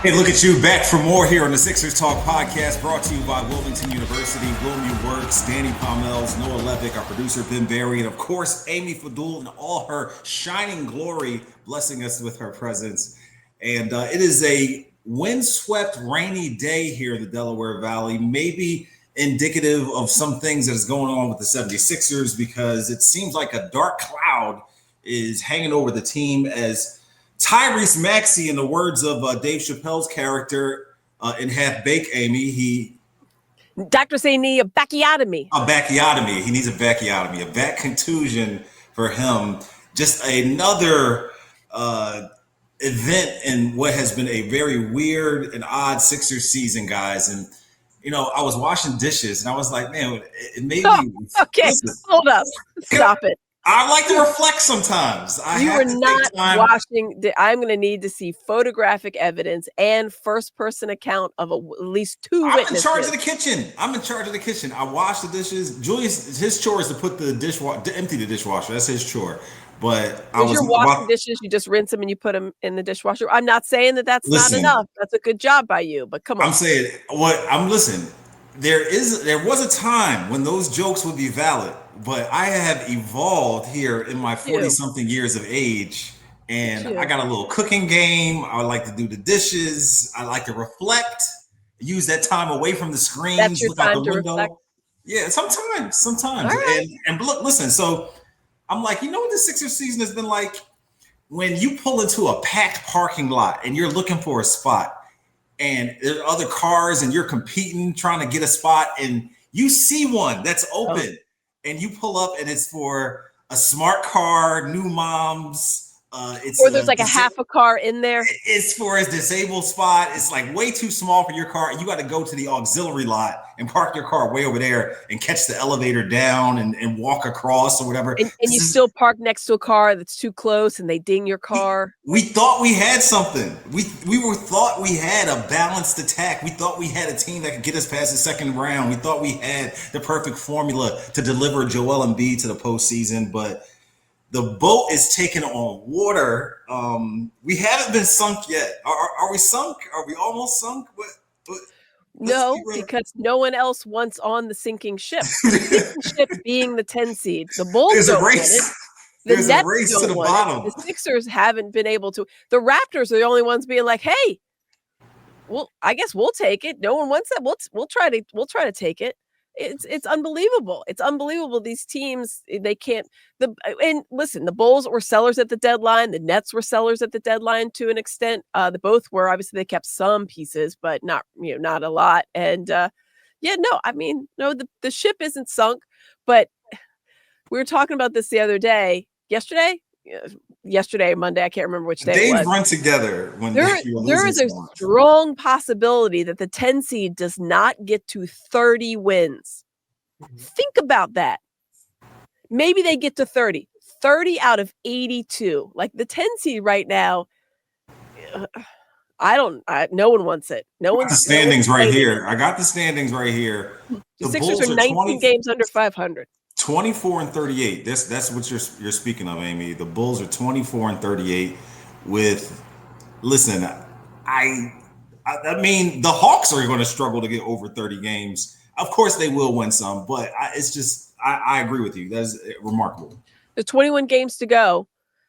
Hey, look at you, back for more here on the Sixers Talk podcast, brought to you by Wilmington University, Wilmue Works, Danny Pommells, Noah Levick, our producer Ben Berry, and of course Amy Fadool in all her shining glory, blessing us with her presence. And it is a windswept, rainy day here in the Delaware Valley, maybe indicative of some things that is going on with the 76ers, because it seems like a dark cloud is hanging over the team as Tyrese Maxey, in the words of Dave Chappelle's character in Half Baked, Amy, doctors say he need a backiotomy. A backiotomy. He needs a backiotomy, a back contusion for him. Just another event in what has been a very weird and odd Sixers season, guys. And you know, I was washing dishes and I was like, man, it made me. Okay, hold up, stop it. I like to reflect sometimes. You are not watching. I'm going to need to see photographic evidence and first-person account of at least two witnesses. I'm in charge of the kitchen. I wash the dishes. His chore is to put the dishwasher, empty the dishwasher. That's his chore. But you're washing dishes, you just rinse them and you put them in the dishwasher. I'm not saying that that's not enough. That's a good job by you. But come on. I'm saying listen. There was a time when those jokes would be valid, but I have evolved here in my 40-something years of age, and I got a little cooking game. I like to do the dishes. I like to reflect, use that time away from the screens, That's your look out time the to window. Reflect. Yeah, sometimes. Right. And look, listen, so I'm like, you know what the Sixers season has been like? When you pull into a packed parking lot and you're looking for a spot, and there are other cars and you're competing, trying to get a spot, and you see one that's open and you pull up and it's for a smart car, new moms. Or there's like a half a car in there. It's for a disabled spot. It's like way too small for your car. You got to go to the auxiliary lot and park your car way over there and catch the elevator down and walk across or whatever. And you still park next to a car that's too close and they ding your car. We thought we had something. We thought we had a balanced attack. We thought we had a team that could get us past the second round. We thought we had the perfect formula to deliver Joel Embiid to the postseason, but the boat is taking on water. We haven't been sunk yet. Are we sunk? Are we almost sunk? No, because no one else wants on the sinking ship. The sinking ship being the 10 seed. The Bulls There's don't a race. want it. There's a race to the bottom. The Sixers haven't been able to. The Raptors are the only ones being like, "Hey, well, I guess we'll take it. No one wants that. We'll try to take it." It's unbelievable. It's unbelievable. These teams, they can't. And listen, the Bulls were sellers at the deadline. The Nets were sellers at the deadline to an extent. The both were. Obviously, they kept some pieces, but not a lot. And the ship isn't sunk. But we were talking about this the other day. Yesterday, Monday, I can't remember which day Days it was. run together when there is a strong possibility that the 10 seed does not get to 30 wins. Think about that. Maybe they get to 30 out of 82. Like the 10 seed right now, no one wants it. No one's the standings right here. I got the standings right here. The Sixers are 19 games under 500. 24 and 38. That's what you're speaking of, Amy. The Bulls are 24 and 38 with, listen, I mean, the Hawks are going to struggle to get over 30 games. Of course they will win some, but I agree with you. That's remarkable. There's 21 games to go.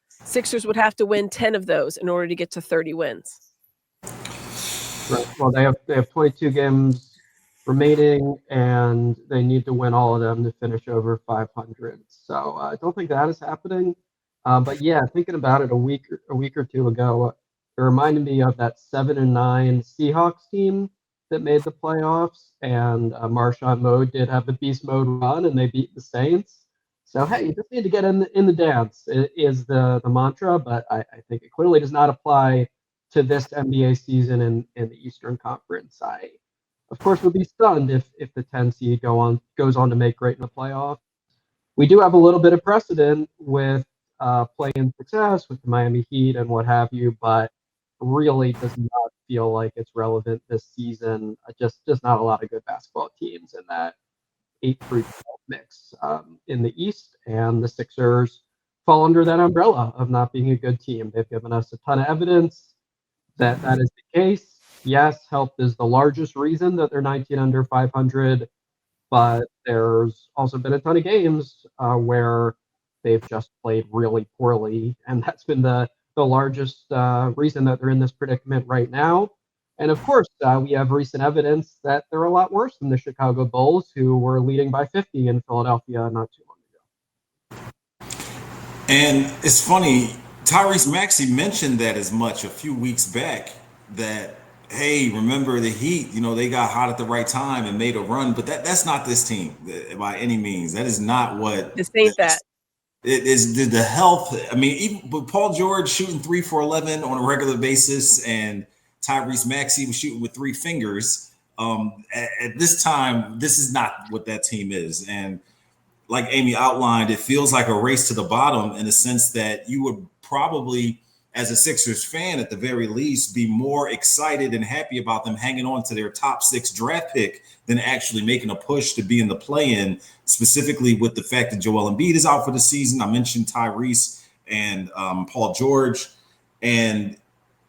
Sixers would have to win 10 of those in order to get to 30 wins. Right. Well, they have 22 games remaining, and they need to win all of them to finish over 500. So I don't think that is happening. But yeah, thinking about it a week or two ago, it reminded me of that 7-9 Seahawks team that made the playoffs, and Marshawn Mode did have the beast mode run, and they beat the Saints. So hey, you just need to get in the dance. It is the mantra, but I think it clearly does not apply to this NBA season in the Eastern Conference. I, of course, would be stunned if the 10 seed goes on to make great in the playoffs. We do have a little bit of precedent with play-in success with the Miami Heat and what have you, but really does not feel like it's relevant this season. Just not a lot of good basketball teams in that 8-3 mix in the East, and the Sixers fall under that umbrella of not being a good team. They've given us a ton of evidence that is the case. yes, health is the largest reason that they're 19 under 500, but there's also been a ton of games where they've just played really poorly, and that's been the largest reason that they're in this predicament right now. And of course, we have recent evidence that they're a lot worse than the Chicago Bulls, who were leading by 50 in Philadelphia not too long ago. And it's funny, Tyrese Maxey mentioned that as much a few weeks back that, hey, remember the Heat, they got hot at the right time and made a run, but that's not this team by any means. That is not what This ain't that. it is the health. I mean, even but Paul George shooting 3 for 11 on a regular basis, and Tyrese Maxey was shooting with three fingers. At this time, this is not what that team is. And like Amy outlined, it feels like a race to the bottom in the sense that you would probably, as a Sixers fan, at the very least, be more excited and happy about them hanging on to their top 6 draft pick than actually making a push to be in the play-in, specifically with the fact that Joel Embiid is out for the season. I mentioned Tyrese and Paul George. And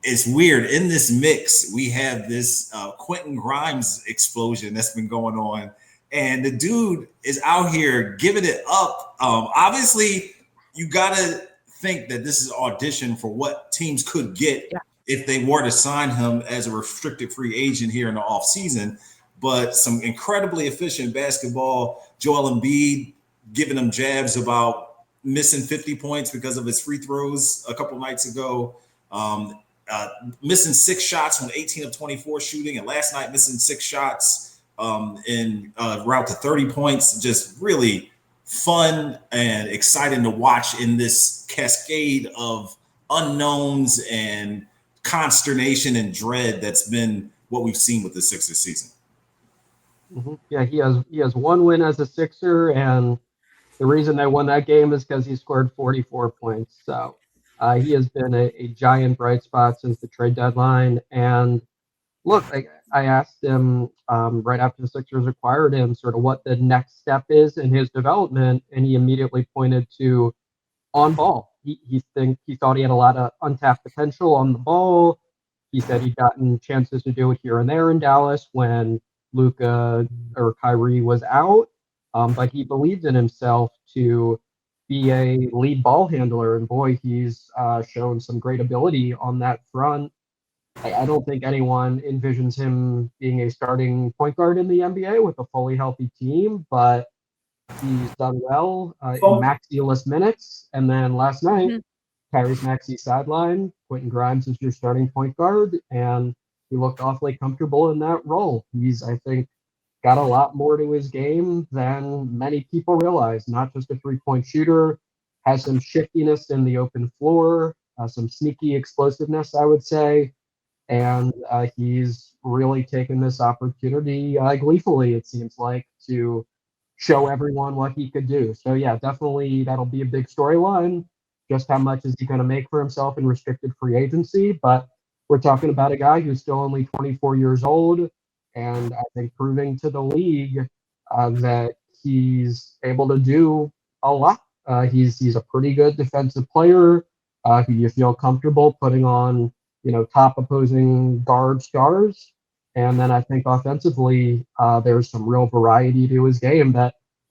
it's weird. In this mix, we have this Quentin Grimes explosion that's been going on. And the dude is out here giving it up. Obviously, you got to think that this is audition for what teams could get if they were to sign him as a restricted free agent here in the offseason. But some incredibly efficient basketball. Joel Embiid giving him jabs about missing 50 points because of his free throws a couple nights ago. Missing 6 shots from 18 of 24 shooting. And last night, missing 6 shots in route to 30 points. Just really fun and exciting to watch in this cascade of unknowns and consternation and dread that's been what we've seen with the Sixers season. Mm-hmm. Yeah, he has one win as a Sixer, and the reason they won that game is because he scored 44 points. So he has been a giant bright spot since the trade deadline. And look, I asked him right after the Sixers acquired him sort of what the next step is in his development, and he immediately pointed to on ball. He thought he had a lot of untapped potential on the ball. He said he'd gotten chances to do it here and there in Dallas when Luka or Kyrie was out, but he believed in himself to be a lead ball handler, and boy, he's shown some great ability on that front. I don't think anyone envisions him being a starting point guard in the NBA with a fully healthy team, but he's done well in Maxey-less minutes. And then last night, Tyrese Maxey sideline, Quentin Grimes is your starting point guard, and he looked awfully comfortable in that role. He's, I think, got a lot more to his game than many people realize. Not just a three-point shooter, has some shiftiness in the open floor, some sneaky explosiveness, I would say. And he's really taken this opportunity gleefully, it seems like, to show everyone what he could do. So yeah, definitely that'll be a big storyline. Just how much is he going to make for himself in restricted free agency? But we're talking about a guy who's still only 24 years old, and I think proving to the league that he's able to do a lot. He's a pretty good defensive player who you feel comfortable putting on, top opposing guard stars. And then I think offensively, there's some real variety to his game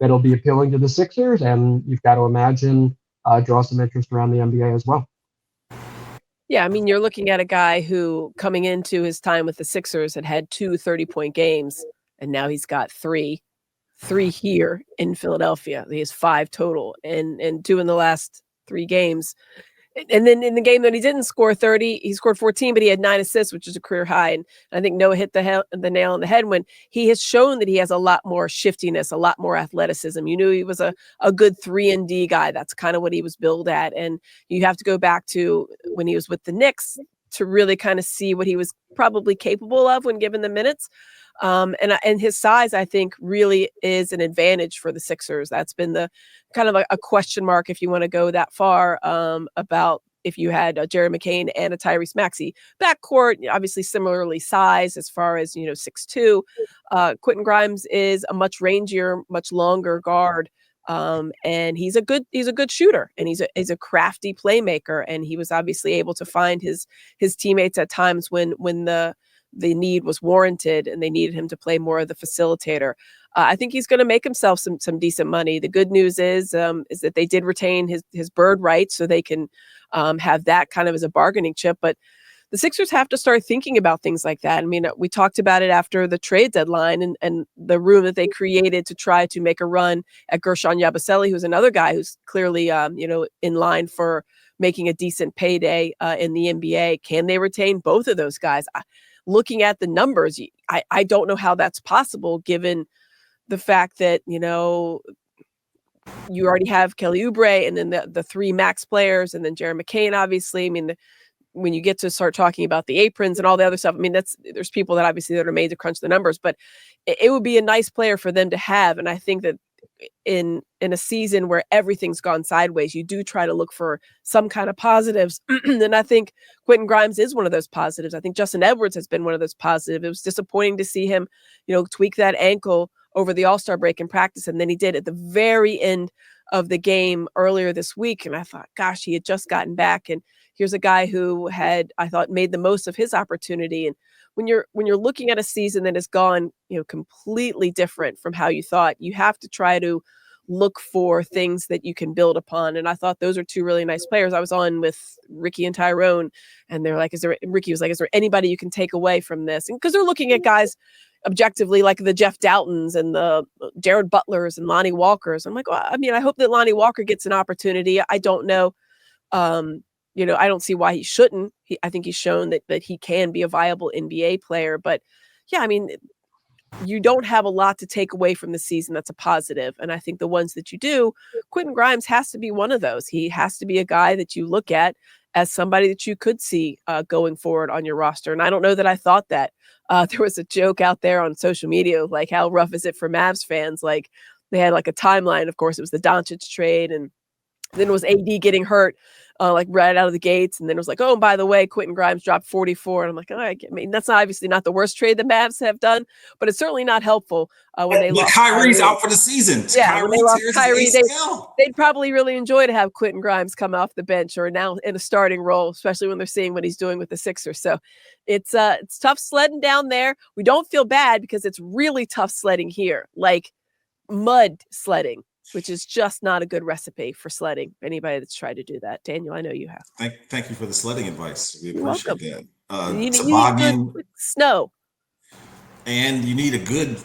that'll be appealing to the Sixers, and you've got to imagine draw some interest around the NBA as well. Yeah, I mean, you're looking at a guy who, coming into his time with the Sixers, had 2 30-point games, and now he's got three here in Philadelphia. He has 5 total, and 2 in the last 3 games. And then in the game that he didn't score 30, he scored 14, but he had 9 assists, which is a career high. And I think Noah hit the nail on the head when he has shown that he has a lot more shiftiness, a lot more athleticism. You knew he was a good 3-and-D guy. That's kind of what he was billed at. And you have to go back to when he was with the Knicks to really kind of see what he was probably capable of when given the minutes. And his size, I think, really is an advantage for the Sixers. That's been the kind of a question mark, if you want to go that far, about if you had a Jerry McCain and a Tyrese Maxey backcourt, obviously similarly sized as far as 6'2". Quentin Grimes is a much rangier, much longer guard. And he's a good shooter, and he's a crafty playmaker, and he was obviously able to find his teammates at times when the the need was warranted and they needed him to play more of the facilitator. I think he's going to make himself some decent money. The good news is that they did retain his bird rights, so they can have that kind of as a bargaining chip. But the Sixers have to start thinking about things like that. I mean, we talked about it after the trade deadline and the room that they created to try to make a run at Gershon Yabusele, who's another guy who's clearly, in line for making a decent payday in the NBA. Can they retain both of those guys? Looking at the numbers, I don't know how that's possible given the fact that, you already have Kelly Oubre and then the three max players and then Jared McCain, obviously. I mean, when you get to start talking about the aprons and all the other stuff, I mean, there's people that obviously that are made to crunch the numbers, but it would be a nice player for them to have. And I think that in a season where everything's gone sideways, you do try to look for some kind of positives. And I think Quentin Grimes is one of those positives. I think Justin Edwards has been one of those positives. It was disappointing to see him, tweak that ankle over the All-Star break in practice. And then he did at the very end of the game earlier this week. And I thought, gosh, he had just gotten back. And here's a guy who had, I thought, made the most of his opportunity. And when you're looking at a season that has gone, completely different from how you thought, you have to try to look for things that you can build upon. And I thought those are two really nice players. I was on with Ricky and Tyrone, and they're like, Ricky was like, is there anybody you can take away from this? And because they're looking at guys objectively like the Jeff Doughtons and the Jared Butlers and Lonnie Walkers. I'm like, well, I mean, I hope that Lonnie Walker gets an opportunity. I don't know. I don't see why he shouldn't. I think he's shown that he can be a viable NBA player. But yeah, I mean, you don't have a lot to take away from the season that's a positive. And I think the ones that you do, Quentin Grimes has to be one of those. He has to be a guy that you look at as somebody that you could see going forward on your roster. And I don't know that I thought that. There was a joke out there on social media, like, how rough is it for Mavs fans? Like, they had like a timeline. Of course, it was the Doncic trade, and then it was AD getting hurt, right out of the gates. And then it was like, oh, and by the way, Quentin Grimes dropped 44. And I'm like, I mean, that's obviously not the worst trade the Mavs have done, but it's certainly not helpful when they lost Kyrie's out for the season. Yeah, when they lost Kyrie, they'd probably really enjoy to have Quentin Grimes come off the bench or now in a starting role, especially when they're seeing what he's doing with the Sixers. So it's tough sledding down there. We don't feel bad because it's really tough sledding here, like mud sledding, which is just not a good recipe for sledding. Anybody that's tried to do that. Daniel, I know you have. Thank you for the sledding advice. We appreciate that. You need snow. And you need a good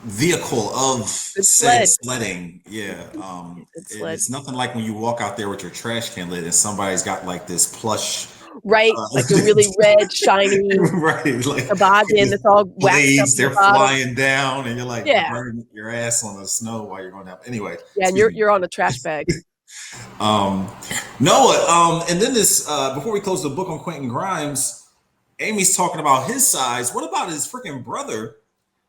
vehicle of sledding. Yeah. It's nothing like when you walk out there with your trash can lid and somebody's got like this plush. Right, like a really red, shiny right, like toboggan that's all waxed up. They're flying down, and you're like burning your ass on the snow while you're going down. Anyway, yeah, and you're on a trash bag. Noah, and then this before we close the book on Quentin Grimes, Amy's talking about his size. What about his freaking brother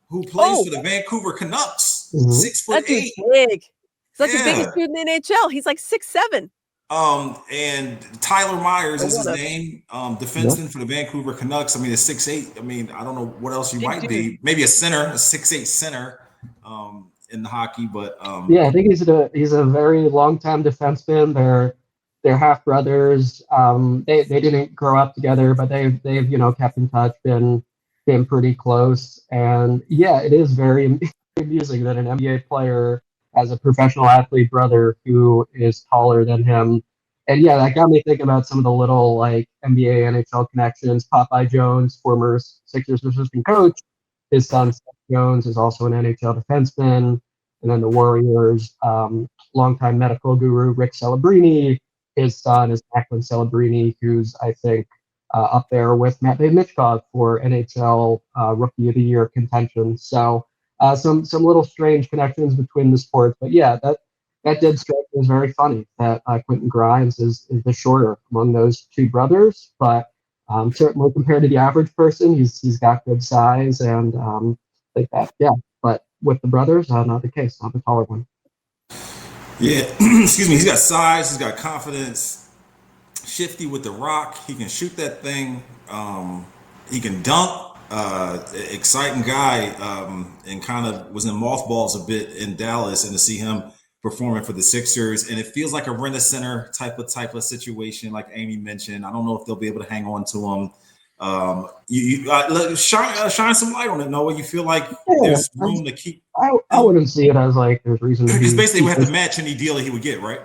who plays for the Vancouver Canucks? 6'8". That dude's big. He's like the biggest dude in the NHL. He's like 6'7". And Tyler Myers is his name, defenseman for the Vancouver Canucks. I mean, a 6'8". I mean, I don't know what else he might be. Maybe a center, a 6'8" center in the hockey. But I think he's a very long-time defenseman. They're half brothers. They didn't grow up together, but they've kept in touch, been pretty close. And yeah, it is very amusing that an NBA player has a professional athlete brother who is taller than him. And yeah, that got me thinking about some of the little like NBA, NHL connections. Popeye Jones, former Sixers assistant coach, his son Seth Jones is also an NHL defenseman. And then the Warriors, longtime medical guru Rick Celebrini, his son is Macklin Celebrini, who's I think up there with Matvey Michkov for NHL Rookie of the Year contention. So some little strange connections between the sports, but yeah, that did strike me as very funny that Quentin Grimes is the shorter among those two brothers, but certainly compared to the average person, he's got good size and like that. Yeah, but with the brothers, not the case, not the taller one. Yeah, excuse me. He's got size. He's got confidence. Shifty with the rock. He can shoot that thing. He can dunk. Exciting guy, and kind of was in mothballs a bit in Dallas, and to see him performing for the Sixers, and it feels like a rent-a-center type of situation, like Amy mentioned. I don't know if they'll be able to hang on to him Shine some light on it, Noah. You feel like Yeah, there's room to keep I wouldn't see it as like there's reason to because be. basically we have to match any deal that he would get, right?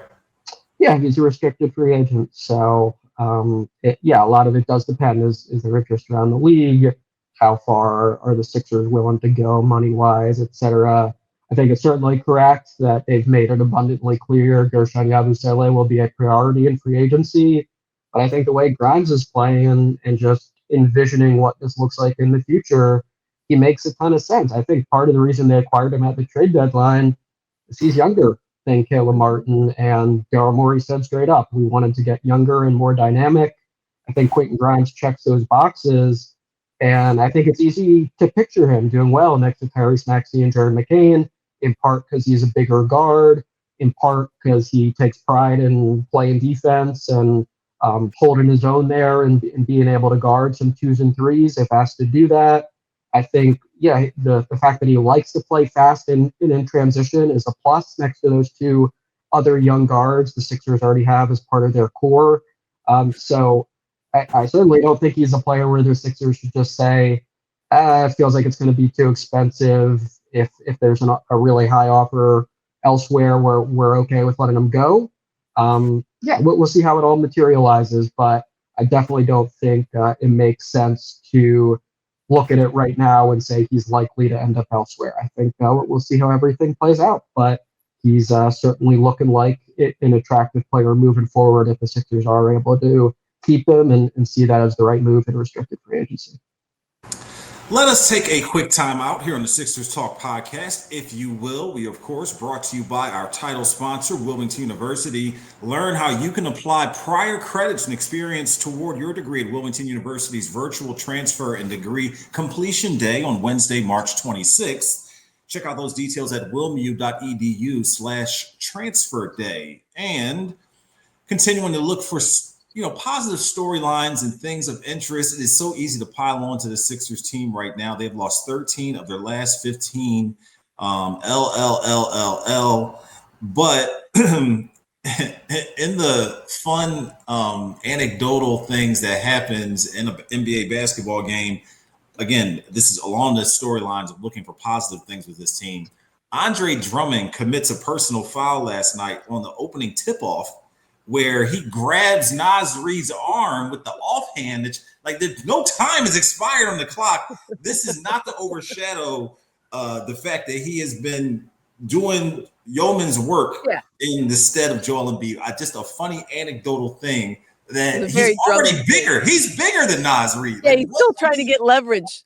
Yeah, he's a restricted free agent. So, a lot of it does depend. Is there interest around the league? How far are the Sixers willing to go money wise, et cetera? I think it's certainly correct that they've made it abundantly clear Gershon Yabusele will be a priority in free agency. But I think the way Grimes is playing and just envisioning what this looks like in the future, he makes a ton of sense. I think part of the reason they acquired him at the trade deadline is he's younger than Caleb Martin, and Daryl Morey said straight up, we wanted to get younger and more dynamic. I think Quentin Grimes checks those boxes, and I think it's easy to picture him doing well next to Tyrese Maxey and Jared McCain, in part because he's a bigger guard, in part because he takes pride in playing defense and holding his own there and being able to guard some twos and threes if asked to do that. I think, the fact that he likes to play fast and in transition is a plus next to those two other young guards the Sixers already have as part of their core. So I certainly don't think he's a player where the Sixers should just say, it feels like it's going to be too expensive. If there's a really high offer elsewhere, we're okay with letting him go. We'll see how it all materializes, but I definitely don't think it makes sense to look at it right now and say he's likely to end up elsewhere. I think we'll see how everything plays out, but he's certainly looking like an attractive player moving forward if the Sixers are able to keep him and see that as the right move in restricted free agency. Let us take a quick time out here on the Sixers Talk podcast, if you will. We, of course, brought to you by our title sponsor, Wilmington University. Learn how you can apply prior credits and experience toward your degree at Wilmington University's virtual transfer and degree completion day on Wednesday, March 26th. Check out those details at wilmu.edu/transfer day. And continuing to look for positive storylines and things of interest. It is so easy to pile on to the Sixers team right now. They've lost 13 of their last 15. But in the fun anecdotal things that happens in an NBA basketball game, again, this is along the storylines of looking for positive things with this team. Andre Drummond commits a personal foul last night on the opening tip-off, where he grabs Naz Reid's arm with the offhand. Like, no time has expired on the clock. This is not to overshadow the fact that he has been doing yeoman's work in the stead of Joel Embiid. Just a funny anecdotal thing that he's already bigger. He's bigger than Naz Reid. Yeah, he's still trying to get leverage.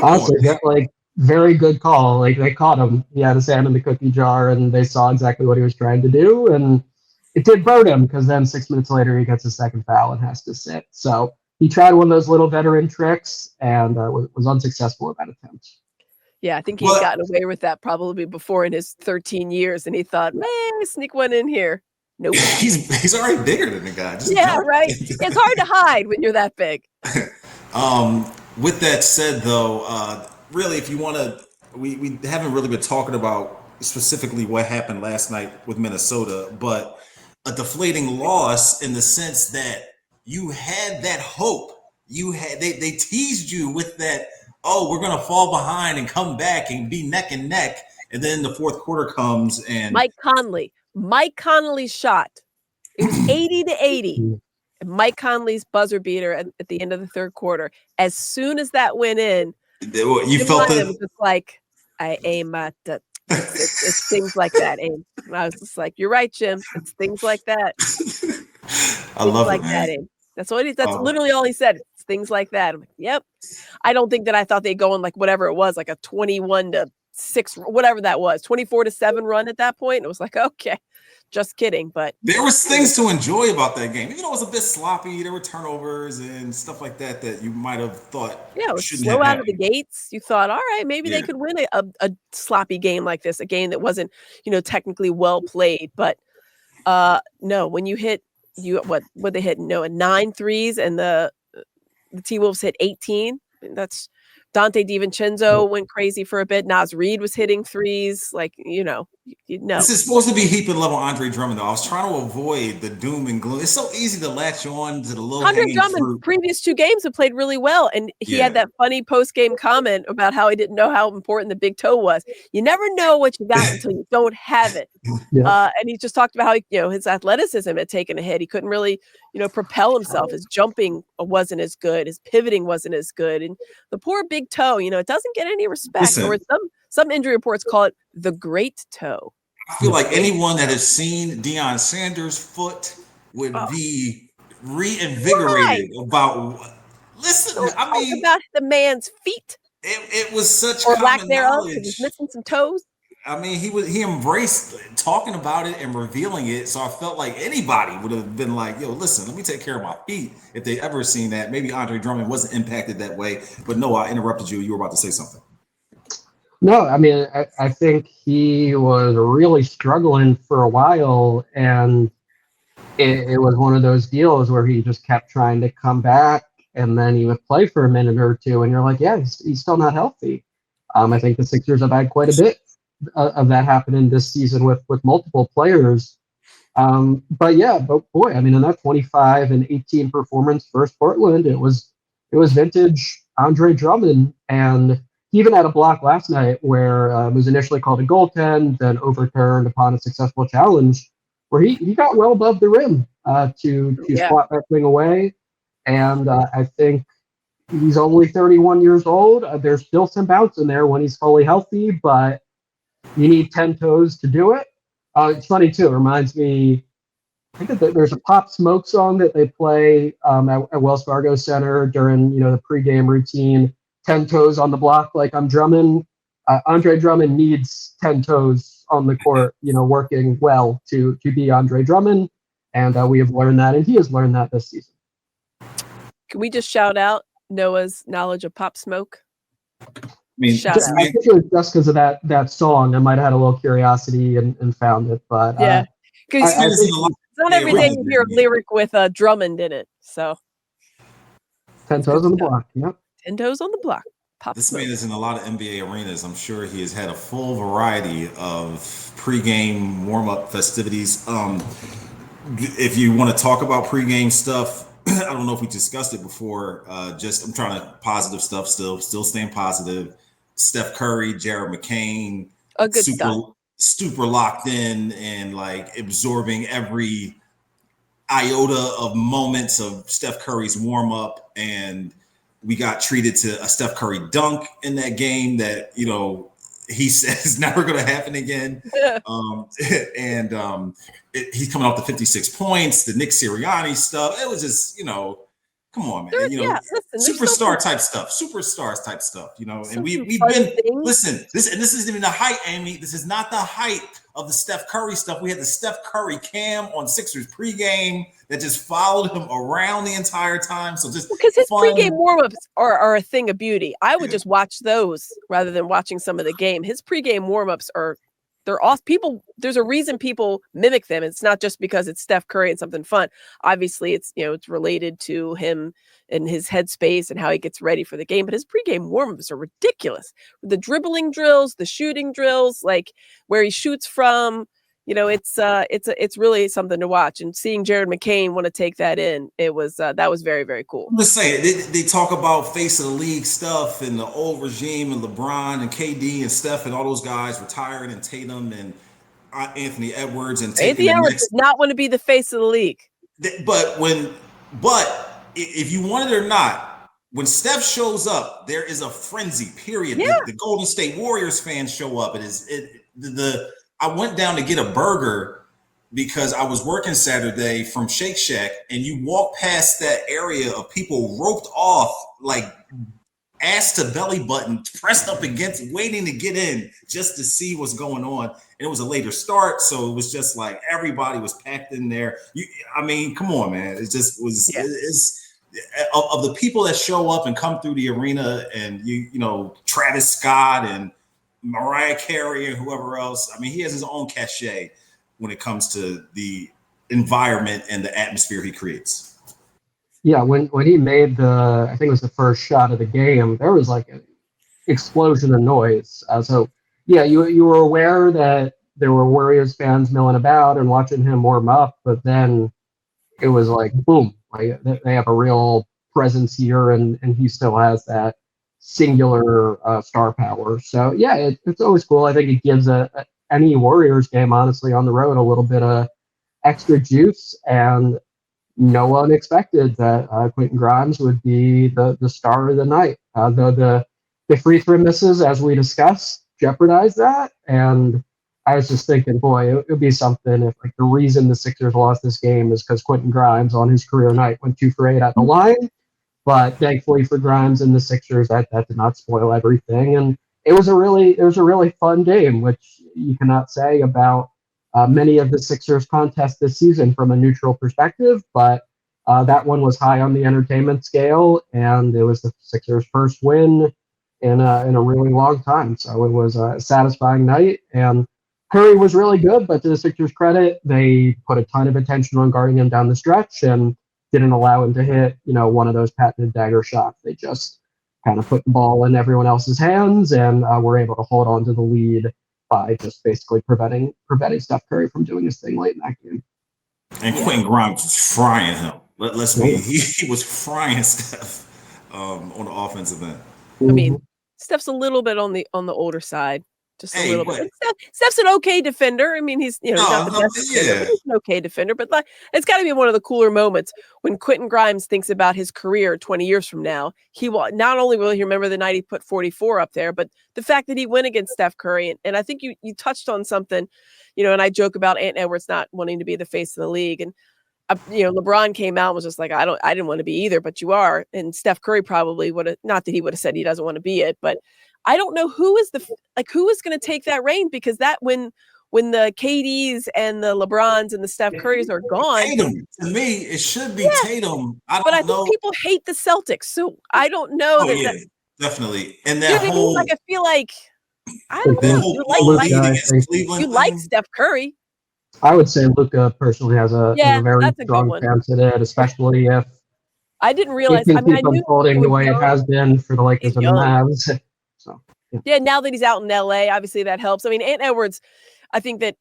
Honestly, very good call. Like, they caught him. He had his hand in the cookie jar, and they saw exactly what he was trying to do, and it did burn him because then 6 minutes later he gets a second foul and has to sit. So he tried one of those little veteran tricks and was unsuccessful in that attempt. Yeah, I think he's gotten away with that probably before in his 13 years, and he thought, man, sneak one in here. Nope. He's already bigger than the guy. Right. It's hard to hide when you're that big. With that said, though, really, if you want to, we haven't really been talking about specifically what happened last night with Minnesota, but a deflating loss in the sense that you had that hope. They teased you with that, we're going to fall behind and come back and be neck and neck. And then the fourth quarter comes and Mike Conley's shot. It was 80-80. And Mike Conley's buzzer beater at the end of the third quarter. As soon as that went in, you felt it. Was just like, I aim at it's things like that. Aim. And I was just like, you're right, Jim. It's things like that. I love like it, man. that. That's what that's literally all he said. It's things like that. I'm like, yep. I don't think that I thought they'd go on like whatever it was, like a 21-6, whatever that was, 24-7 run at that point. And it was like, okay, just kidding. But there was things to enjoy about that game. Even though it was a bit sloppy, there were turnovers and stuff like that you might have thought. Yeah, it was slow out of the gates. You thought, all right, maybe they could win a sloppy game like this, a game that wasn't, technically well played. But no, when you hit what they hit? No, 9 threes, and the T-Wolves hit 18. That's Dante DiVincenzo went crazy for a bit. Naz Reid was hitting threes. Like, you No. This is supposed to be heaping level Andre Drummond, though. I was trying to avoid the doom and gloom. It's so easy to latch on to the low Andre hanging Drummond, fruit. previous 2 games have played really well, and he had that funny post-game comment about how he didn't know how important the big toe was. You never know what you got until you don't have it. Yeah. And he just talked about how his athleticism had taken a hit. He couldn't really propel himself. His jumping wasn't as good. His pivoting wasn't as good, and the poor big toe. It doesn't get any respect. Listen. Or some injury reports call it the great toe. I feel like anyone that has seen Deion Sanders' foot would be reinvigorated about. Listen, I mean, about the man's feet. It was such or common lack thereof, knowledge. because he's missing some toes. I mean, he embraced talking about it and revealing it. So I felt like anybody would have been like, "Yo, listen, let me take care of my feet." If they ever seen that, maybe Andre Drummond wasn't impacted that way. But no, I interrupted you. You were about to say something. No, I mean, I think he was really struggling for a while, and it was one of those deals where he just kept trying to come back, and then he would play for a minute or two, and you're like, yeah, he's still not healthy. I think the Sixers have had quite a bit of that happening this season with multiple players. But boy, I mean, in that 25 and 18 performance versus Portland, it was vintage Andre Drummond, and he even had a block last night where it was initially called a goaltend, then overturned upon a successful challenge, where he got well above the rim to swat that thing away. And I think he's only 31 years old. There's still some bounce in there when he's fully healthy, but you need 10 toes to do it. It's funny, too. It reminds me, I think that there's a Pop Smoke song that they play at Wells Fargo Center during the pregame routine. 10 toes on the block like I'm Drummond. Andre Drummond needs 10 toes on the court, working well to be Andre Drummond. And we have learned that, and he has learned that this season. Can we just shout out Noah's knowledge of Pop Smoke? I mean, I think it was just because of that song. I might have had a little curiosity and found it. But because it's not every day you hear a lyric with Drummond in it. So 10 toes on the block. Yep. 10 toes on the block. Pop this Smoke. man is in a lot of NBA arenas. I'm sure he has had a full variety of pregame warm-up festivities. If you want to talk about pregame stuff, I don't know if we discussed it before. I'm trying to positive stuff still staying positive. Steph Curry, Jared McCain, super locked in and like absorbing every iota of moments of Steph Curry's warm up, and we got treated to a Steph Curry dunk in that game that he says never going to happen again. He's coming off the 56 points, the Nick Sirianni stuff. It was just come on, man. Superstars type stuff. And we've been listen. This isn't even the height, Amy. This is not the height of the Steph Curry stuff. We had the Steph Curry cam on Sixers pregame that just followed him around the entire time. So just because his pregame warmups are a thing of beauty. I would just watch those rather than watching some of the game. His pregame warmups they're off. There's a reason people mimic them. It's not just because it's Steph Curry and something fun. Obviously, it's it's related to him and his headspace and how he gets ready for the game. But his pregame warmups are ridiculous. The dribbling drills, the shooting drills, like where he shoots from. It's really something to watch. And seeing Jared McCain want to take that in, that was very, very cool. I'm just saying, they talk about face of the league stuff and the old regime and LeBron and KD and Steph and all those guys retiring and Tatum and Anthony Edwards and Anthony Edwards does not want to be the face of the league. But if you want it or not, when Steph shows up, there is a frenzy. Period. Yeah. The Golden State Warriors fans show up. I went down to get a burger because I was working Saturday from Shake Shack, and you walk past that area of people roped off, like ass to belly button, pressed up against, waiting to get in just to see what's going on. And it was a later start, so it was just like everybody was packed in there. Come on, man. It just was. Yeah. Of the people that show up and come through the arena, and Travis Scott and Mariah Carey and whoever else. He has his own cachet when it comes to the environment and the atmosphere he creates. Yeah, when he made I think it was the first shot of the game, there was like an explosion of noise. You were aware that there were Warriors fans milling about and watching him warm up, but then it was like boom, like they have a real presence here, and he still has that singular star power. So yeah, it's always cool. I think it gives any Warriors game, honestly, on the road a little bit of extra juice, and no one expected that Quentin Grimes would be the star of the night. The free throw misses, as we discussed, jeopardized that, and I was just thinking, boy, it would be something if like the reason the Sixers lost this game is because Quentin Grimes on his career night went 2 for 8 at the line. But thankfully for Grimes and the Sixers, that did not spoil everything, and it was a really fun game, which you cannot say about many of the Sixers contests this season from a neutral perspective. But that one was high on the entertainment scale, and it was the Sixers' first win in a really long time. So it was a satisfying night, and Curry was really good, but to the Sixers' credit, they put a ton of attention on guarding him down the stretch and didn't allow him to hit, one of those patented dagger shots. They just kind of put the ball in everyone else's hands, and were able to hold on to the lead by just basically preventing Steph Curry from doing his thing late in that game. And Quentin Grimes was frying him. He was frying Steph on the offensive end. I mean, Steph's a little bit on the older side. Just a little bit. Steph's an okay defender. I mean, he's not the best defender, but he's an okay defender. But it's got to be one of the cooler moments when Quentin Grimes thinks about his career 20 years from now. Not only will he remember the night he put 44 up there, but the fact that he went against Steph Curry. And I think you touched on something, and I joke about Ant Edwards not wanting to be the face of the league. And LeBron came out and was just like, I didn't want to be either, but you are. And Steph Curry probably would have, not that he would have said he doesn't want to be it, but I don't know who is going to take that reign, because that when the KDs and the LeBrons and the Steph Currys are gone. Tatum. To me, it should be Tatum. I think people hate the Celtics, so I don't know definitely. And that whole, I feel like I don't know. You like Steph Curry. I would say Luka personally has a very strong chance at it, especially if I didn't realize. I knew unfolding the way it has been for the Lakers and the Mavs. So now that he's out in LA, obviously that helps. I mean, Ant Edwards, I think that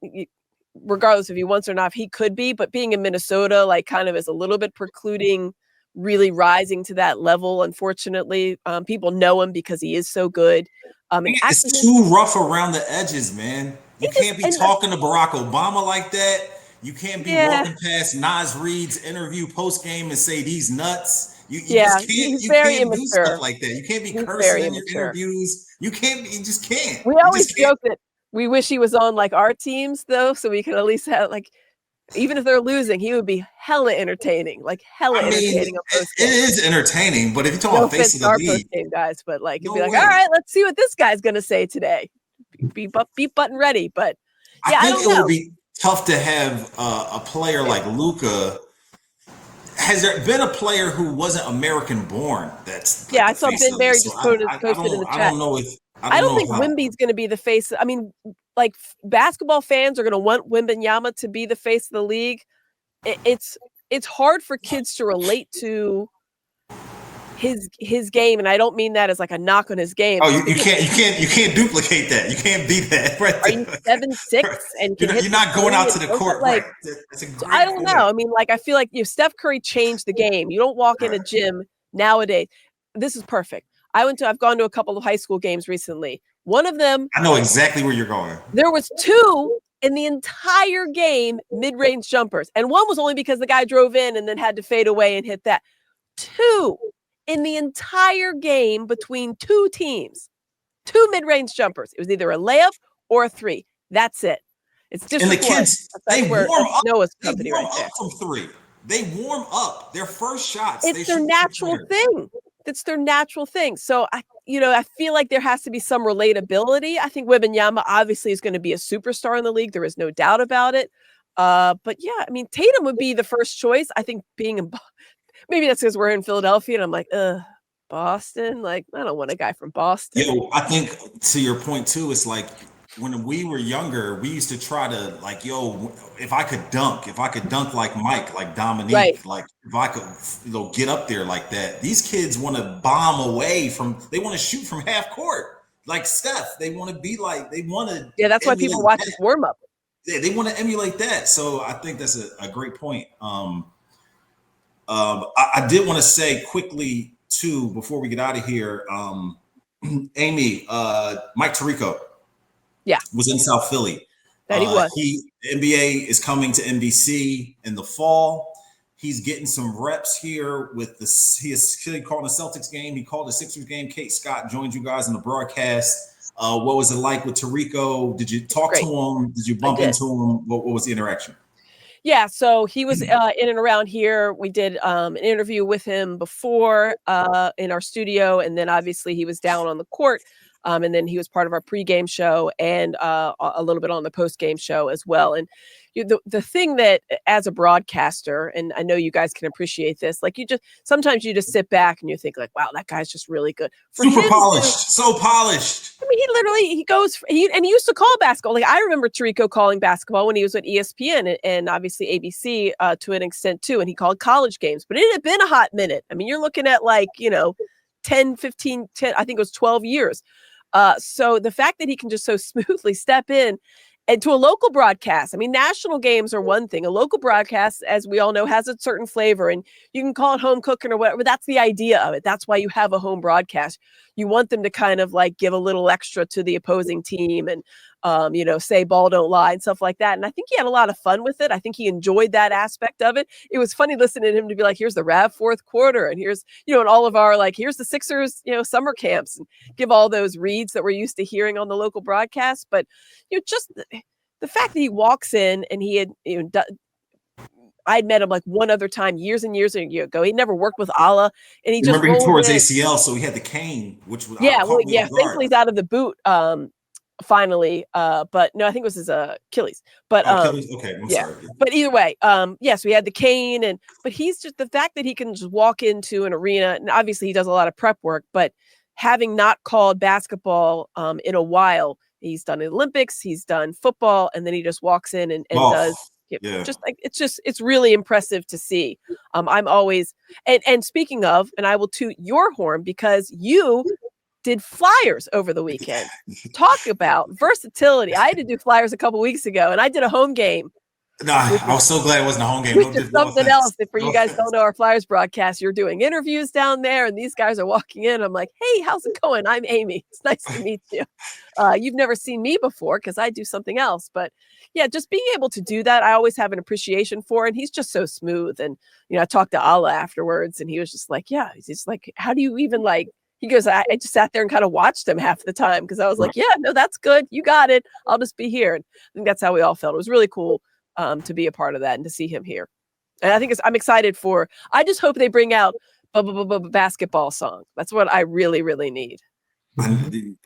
regardless if he wants or not, he could be, but being in Minnesota, kind of is a little bit precluding really rising to that level. Unfortunately, people know him because he is so good. It's too rough around the edges, man. You can't be talking to Barack Obama like that. You can't be walking past Nas Reed's interview post game and say these nuts. You just can't. He's you very can't immature. do stuff like that. You can't be cursing in your interviews. You can't. You just can't. We always joke that we wish he was on our teams though, so we could at least have even if they're losing, he would be hella entertaining. Entertaining. It is entertaining, but if you're talking face of the league, game guys, but it'd be all right, let's see what this guy's gonna say today. Be button ready, but I think it would be tough to have a player like Luka. Has there been a player who wasn't American born? I saw Ben Berry just posted in the chat. I don't know if I don't think Wemby's going to be the face. I mean, basketball fans are going to want Wembanyama to be the face of the league. It's hard for kids to relate to his game, and I don't mean that as a knock on his game. Oh, you can't duplicate that. You can't beat that. Right? Are you 7'6" and you're not going out to the court? Right. I don't know. I mean, I feel like Steph Curry changed the game. You don't walk in a gym nowadays. This is perfect. I've gone to a couple of high school games recently. One of them, I know exactly where you're going. There was 2 in the entire game mid-range jumpers, and one was only because the guy drove in and then had to fade away and hit that. 2 in the entire game between 2 teams, 2 mid-range jumpers. It was either a layup or a 3. That's it. It's just and the kids. They warm up. Noah's company right there. From 3. They warm up their first shots. It's their natural thing. It's their natural thing. So I feel like there has to be some relatability. I think Wembanyama obviously is going to be a superstar in the league. There is no doubt about it. But yeah, I mean, Tatum would be the first choice. I think maybe that's because we're in Philadelphia and I'm like, Boston. I don't want a guy from Boston. I think to your point too, it's when we were younger, we used to try to if I could dunk like Mike, like Dominique, right. If I could get up there like that. These kids want to bomb away they want to shoot from half court like Steph. They want to be they want to. Yeah, that's why people watch his warm up. they want to emulate that. So I think that's a great point. I did want to say quickly too before we get out of here, Amy, Mike Tirico, was in South Philly. That he was. NBA is coming to NBC in the fall. He's getting some reps here with this. He is calling a Celtics game. He called a Sixers game. Kate Scott joined you guys in the broadcast. What was it like with Tirico? Did you talk to him? Did you bump into him? What was the interaction? Yeah, so he was in and around here. We did an interview with him before in our studio, and then obviously he was down on the court, and then he was part of our pregame show and a little bit on the postgame show as well. And the thing that, as a broadcaster, and I know you guys can appreciate this, like sometimes you just sit back and you think like, wow, that guy's just really good. Super polished, so polished. I mean, he used to call basketball. Like I remember Tirico calling basketball when he was at ESPN and obviously ABC to an extent too. And he called college games, but it had been a hot minute. I mean, you're looking at 10, 15, 10, I think it was 12 years. So the fact that he can just so smoothly step in and to a local broadcast, I mean, national games are one thing. A local broadcast, as we all know, has a certain flavor, and you can call it home cooking or whatever. But that's the idea of it. That's why you have a home broadcast. You want them to kind of like give a little extra to the opposing team and, say ball don't lie and stuff like that. And I think he had a lot of fun with it. I think he enjoyed that aspect of it. It was funny listening to him to be like, here's the Rav fourth quarter. And here's, and all of our, here's the Sixers, summer camps, and give all those reads that we're used to hearing on the local broadcast. But, just the fact that he walks in and he had, I'd met him like one other time years and years ago. He never worked with Allah, and he just remember he tore his ACL, so he had the cane, which was thankfully he's out of the boot finally. But no, I think it was his Achilles. But Achilles? Okay, I'm sorry. But either way, so he had the cane, but he's just the fact that he can just walk into an arena, and obviously he does a lot of prep work, but having not called basketball in a while, he's done the Olympics, he's done football, and then he just walks in and does. Just like it's really impressive to see. I'm always and speaking of, and I will toot your horn because you did flyers over the weekend. Talk about versatility. I had to do flyers a couple weeks ago, and I did a home game. I was so glad it wasn't a home game. Which is something else. If you guys don't know our Flyers broadcast, you're doing interviews down there, and these guys are walking in. I'm like, hey, how's it going? I'm Amy. It's nice to meet you. You've never seen me before because I do something else. But yeah, just being able to do that, I always have an appreciation for. And he's just so smooth. And, I talked to Allah afterwards, and he was just like, yeah, he's just like, how do you even he goes, I just sat there and kind of watched him half the time because I was like, yeah, no, that's good. You got it. I'll just be here. And I think that's how we all felt. It was really cool. To be a part of that and to see him here. And I think I'm excited I just hope they bring out a basketball song. That's what I really, really need.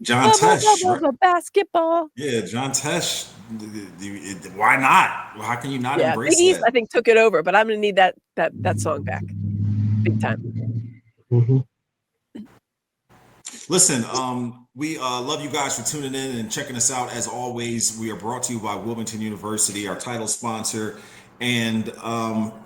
John Tesh. Basketball. Yeah, John Tesh. Why not? How can you not embrace that? I think took it over, but I'm going to need that song back. Big time. Mm-hmm. Listen, we love you guys for tuning in and checking us out. As always, we are brought to you by Wilmington University, our title sponsor. And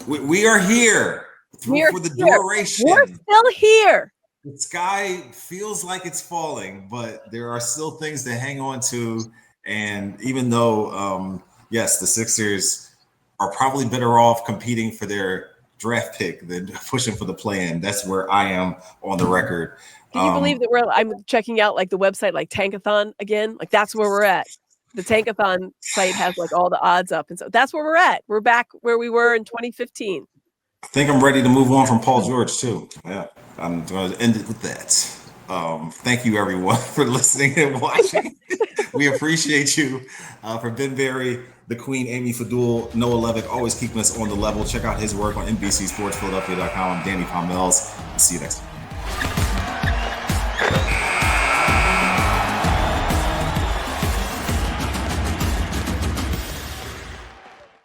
we are here for the duration. We're still here. The sky feels like it's falling, but there are still things to hang on to. And even though, yes, the Sixers are probably better off competing for their draft pick than pushing for the play-in. That's where I am on the record. Can you believe that I'm checking out the website Tankathon again? That's where we're at. The Tankathon site has all the odds up. And so that's where we're at. We're back where we were in 2015. I think I'm ready to move on from Paul George too. Yeah, I'm going to end it with that. Thank you everyone for listening and watching. We appreciate you. For Ben Berry, the Queen, Amy Fadool, Noah Levick, always keeping us on the level. Check out his work on NBC Sports Philadelphia.com. I'm Danny Pommells. See you next time.